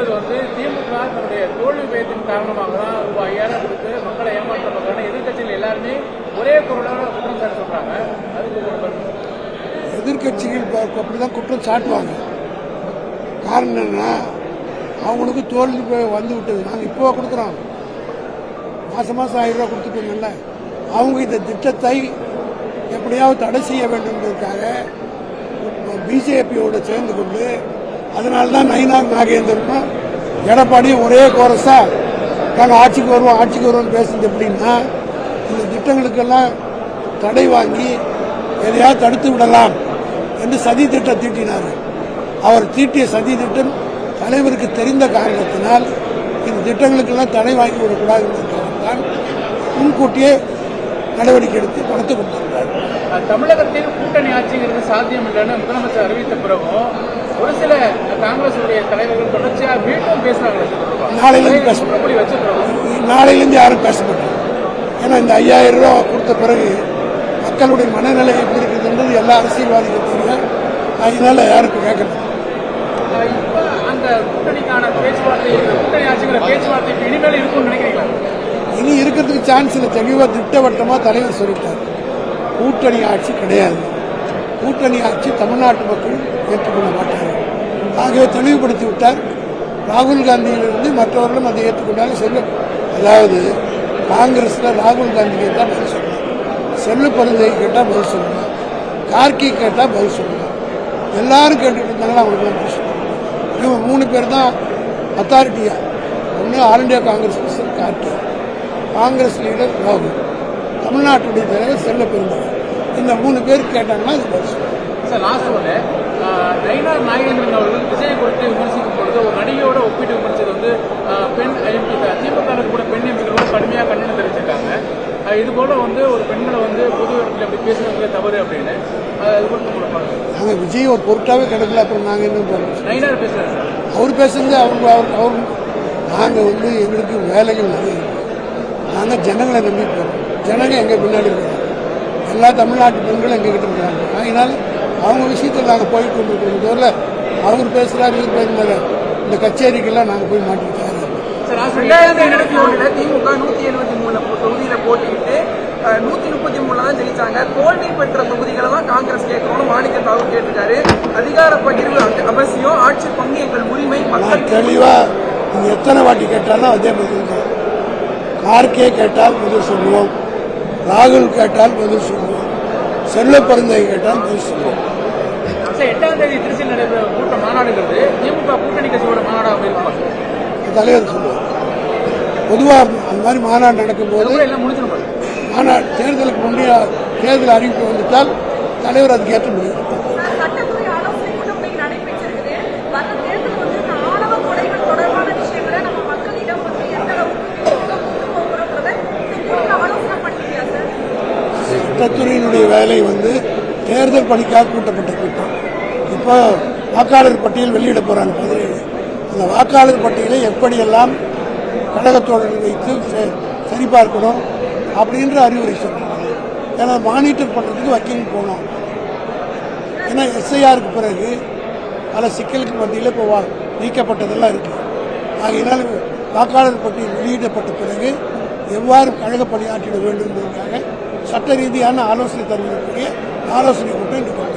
சொல்றது வந்து திமுக தன்னுடைய தோல்வி பயத்தின் காரணமாக தான் ரூபாய் 5000 கொடுத்து மக்களை ஏமாற்ற பார்க்கறாங்க. எதிர்கட்சிகள் எல்லாருமே ஒரே குரலோட குற்றம் சாட்டு சொல்றாங்க. அதுக்கு எதிர்கட்சிகள் அப்படிதான் குற்றம் சாட்டுவாங்க. காரணம் என்னன்னா அவங்களுக்கு தோல்வி வந்து விட்டது. நாங்கள் இப்போ கொடுக்குறோம், மாதம் 1000 ரூபா கொடுத்துட்டோம்ல. அவங்க இந்த திட்டத்தை எப்படியாவது தடை செய்ய வேண்டும் என்பதற்காக பிஜேபியோடு சேர்ந்து கொண்டு, அதனால தான் நயினார் நாகேந்திரனும் எடப்பாடியும் ஒரே கோரஸா நாங்கள் ஆட்சிக்கு வருவோம் பேசுறது. எப்படின்னா இந்த திட்டங்களுக்கெல்லாம் தடை வாங்கி எதையாவது தடுத்து விடலாம் என்று சதி திட்டம் தீட்டினார். அவர் தீட்டிய சதி திட்டம் தலைவருக்கு தெரிந்த காரணத்தினால் இந்த திட்டங்களுக்கெல்லாம் தடை வாங்கி விடக்கூடாது என்பதற்காகத்தான் முன்கூட்டியே நடவடிக்கை எடுத்து பணத்தை கொடுத்திருக்கிறார். தமிழகத்தில் கூட்டணி ஆட்சிங்கிறது சாத்தியம் இல்லைன்னு முதலமைச்சர் அறிவித்த பிறகும் ஒரு சில காங்கிரஸ் தலைவர்கள் தொடர்ச்சியாக மீண்டும் பேசுறாங்க. நாளையிலிருந்து யாரும் பேச மாட்டாங்க. ஏன்னா இந்த 5000 ரூபா கொடுத்த பிறகு மக்களுடைய மனநிலை எப்படி இருக்குதுன்றது எல்லா அரசியல்வாதிகளும் தெரியும். அதனால யாருக்கும் கேட்கணும். அந்த கூட்டணிக்கான பேச்சுவார்த்தை, கூட்டணி ஆட்சிங்கிற பேச்சுவார்த்தை இனிமேல் இருக்கும்னு நினைக்கிறீங்களா? இனி இருக்கிறதுக்கு சான்ஸ் இல்லை. தெளிவாக திட்டவட்டமாக தலைவர் சொல்லிட்டார், கூட்டணி ஆட்சி கிடையாது. கூட்டணி ஆட்சி தமிழ்நாட்டு மக்கள் ஏற்றுக்கொள்ள மாட்டார்கள். ஆகவே தெளிவுபடுத்தி விட்டார். ராகுல் காந்தியிலிருந்து மற்றவர்களும் அதை ஏற்றுக்கொண்டாலும் செல்வ, அதாவது காங்கிரஸில் ராகுல் காந்தி கேட்டால் பதில் சொல்லலாம், செல்வ பெருந்தை கேட்டால் பதில் சொல்லலாம், கார்கி கேட்டால் பதில் சொல்லலாம். எல்லாரும் கேட்டுட்டு இருந்தாங்கன்னா அவங்களுக்குலாம் பிரச்சனை. இவங்க 3 பேர் தான் அத்தாரிட்டியா. ஒன்று all India Congress president Kharge, Congress leader ராகுல், தமிழ்நாட்டுடைய தலைவர் செல்வ பெருந்தை. இந்த 3 பேர் கேட்டாங்கன்னா அது பதில் சொல்லலாம். சார், லாஸ்ட் ஒன்று நயினார் நாகேந்திரன் அவர்கள் விஜய் குறித்து விமர்சிக்கும் பொழுது ஒரு நடிகையோட ஒப்பிட்டு விமர்சித்தது வந்து பெண் திமுக கூட பெண் எம்பிகளோட கடுமையாக கண்டனம் தெரிவிச்சிருக்காங்க. இது போல வந்து ஒரு பெண்களை வந்து பொது இடத்துல அப்படி பேசுறது தவறு அப்படின்னு அது குறித்து கொடுப்பாங்க. நாங்கள் விஜய் ஒரு பொருட்டாவே கிடைக்கல. அப்புறம் நாங்கள் என்ன பண்ணுறோம்? நயினார் பேசுறாரு சார், அவர் பேசுறது அவர் நாங்கள் வந்து எங்களுக்கு வேலைகள் நிறைய. நாங்கள் ஜனங்களை நம்பி போகிறோம். ஜனங்க எங்கள் பின்னாடி இருக்கிறாங்க. எல்லா தமிழ்நாட்டு பெண்களும் எங்ககிட்ட இருக்கிறாங்க. அதனால அவங்க விஷயத்தில் நாங்கள் போயிட்டு கொண்டிருக்கிறோம். தவிர அவர் பேசுகிறாரு இவர் பேசுனால இந்த கச்சேரிக்கெல்லாம் நாங்கள் போய் மாட்டிக்கிட்டாங்க. 2021 திமுக 173 தொகுதியில போட்டிட்டு 133 தான் ஜெயிச்சாங்க. தோல்வி பெற்ற தொகுதிகளை தான் காங்கிரஸ் கேட்கணும்னு மாணிக்க தாகூர் கேட்டிருக்காரு. அதிகார பகிர்வு அவசியம், ஆட்சி பங்கு எங்கள் உரிமை. மக்கள் தெளிவா நீங்க எத்தனை வாட்டி கேட்டாலும் அதே பதில் தான். கார்கே கேட்டால் பதில் சொல்லுவோம், ராகுல் கேட்டால் பதில் சொல்லுவோம், செல்வ பெருந்தை கேட்டால் பதில் சொல்லுவோம். 8ஆம் தேதி திருச்சியில் நடைபெற கூட்ட மாநாடுங்கிறது திமுக கூட்டணி கட்சியோட மாநாடாக இருக்கும் தலைவர் சொல்லுவார். பொதுவாக அந்த மாதிரி மாநாடு நடக்கும்போது மாநாடு தேர்தலுக்கு முன்னே தேர்தல் அறிவிப்பு வந்துட்டால் தலைவர் அதுக்கு ஏற்ற முடியும். சட்டத்துறையினுடைய வேலை வந்து தேர்தல் பணிக்காக கூட்டப்பட்ட கூட்டம். இப்போ வாக்காளர் பட்டியல் வெளியிட போறாங்க 17. அந்த வாக்காளர் பட்டியலை எப்படியெல்லாம் கழகத்தோடு வைத்து சரிபார்க்கணும் அப்படின்ற அறிவுரை சொல்றாங்க. ஏன்னா மானிட்டர் பண்றதுக்கு வக்கீல் போனோம். ஏன்னா எஸ்ஐஆருக்கு பிறகு பல சிக்கலுக்கு மத்தியில் இப்போ நீக்கப்பட்டதெல்லாம் இருக்கு. ஆகையினால் வாக்காளர் பட்டியல் வெளியிடப்பட்ட பிறகு எவ்வாறு கழக பணியாற்றிட வேண்டும் என்பதற்காக சட்ட ரீதியான ஆலோசனை தருவதற்கு ஆலோசனை கூட்டம் இன்று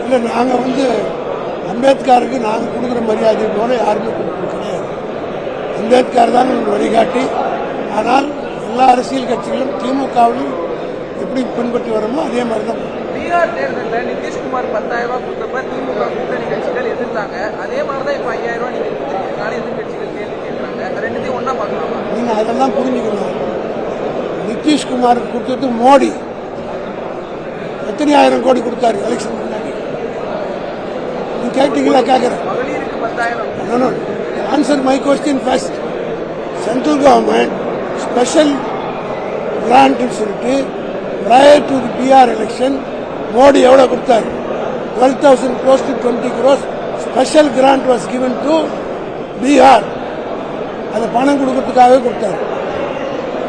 இல்லை. நாங்கள் வந்து அம்பேத்கருக்கு நாங்கள் கொடுக்குற மரியாதை போல யாருமே கொடுக்க கிடையாது. அம்பேத்கர் தான் வழிகாட்டி. ஆனால் எல்லா அரசியல் கட்சிகளும் திமுகவிலும் எப்படி பின்பற்றி வரமோ அதே மாதிரி தான். பீகார் தேர்தலில் நிதிஷ்குமார் 10,000 ரூபாய் கொடுத்தப்ப திமுக கூட்டணி கட்சிகள் எதிர்த்தாங்க. அதே மாதிரி தான் இப்போ 5,000 ரூபாய் நீங்கள் கொடுத்துருக்கீங்க. எதிர்கட்சிகள் கேள்வி கேட்குறாங்க. ரெண்டுத்தையும் ஒன்றா பார்க்கலாமா? நீங்கள் அதெல்லாம் புரிஞ்சுக்கணும். நிதிஷ்குமாருக்கு கொடுத்தது மோடி எத்தனை 1000 கோடி கொடுத்தாரு எலெக்ஷன் முன்னாடி? நீங்க கேட்டீங்களா? கேட்குறேன். மகளிருக்கு 10,000. Answer my question first. Central government special கிராண்ட்னு சொல்லிட்டு prior to the PR election Modi எவ்வளோ கொடுத்தாரு? 12,000 crores to 20 crores special grant was given to Bihar. அதை பணம் கொடுக்கறதுக்காகவே கொடுத்தாரு.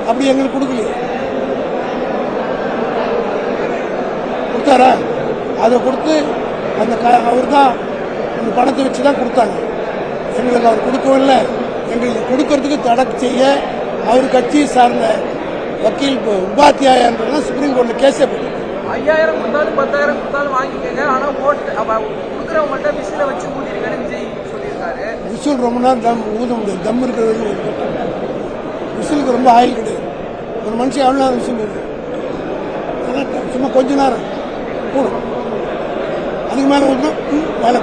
அப்படி எங்களுக்கு கொடுக்கலையே. கொடுத்தாரா? அதை கொடுத்து அந்த அவர் தான் அந்த பணத்தை வச்சு தான் கொடுத்தாங்க. எங்களுக்கு அவர் கொடுக்கவும் இல்லை. எங்களுக்கு கொடுக்கறதுக்கு தடை செய்ய அவர் கட்சியை சார்ந்த வக்கீல் உபாத்தியாயன்றதுலாம் சுப்ரீம் கோர்ட்டில் கேஸே போட்டு 5000 கொடுத்தாலும் 10,000 கொடுத்தாலும் வாங்கிக்கங்க, ஆனா ஓட்டு கொடுக்குறவங்கள்ட்ட விசில வச்சு ஊதிருக்கேன்னு விஜய் சொல்லியிருக்காரு. விசில் ரொம்ப நேரம் ஊத முடியாது. தம் இருக்கிறது விசிலுக்கு ரொம்ப ஆயில் கிடையாது. ஒரு மனுஷன் எவ்வளோ நேரம் விசில் வருது? சும்மா கொஞ்ச நேரம் கூடும். அதுக்கு மேலே ஊற்றினா வேலை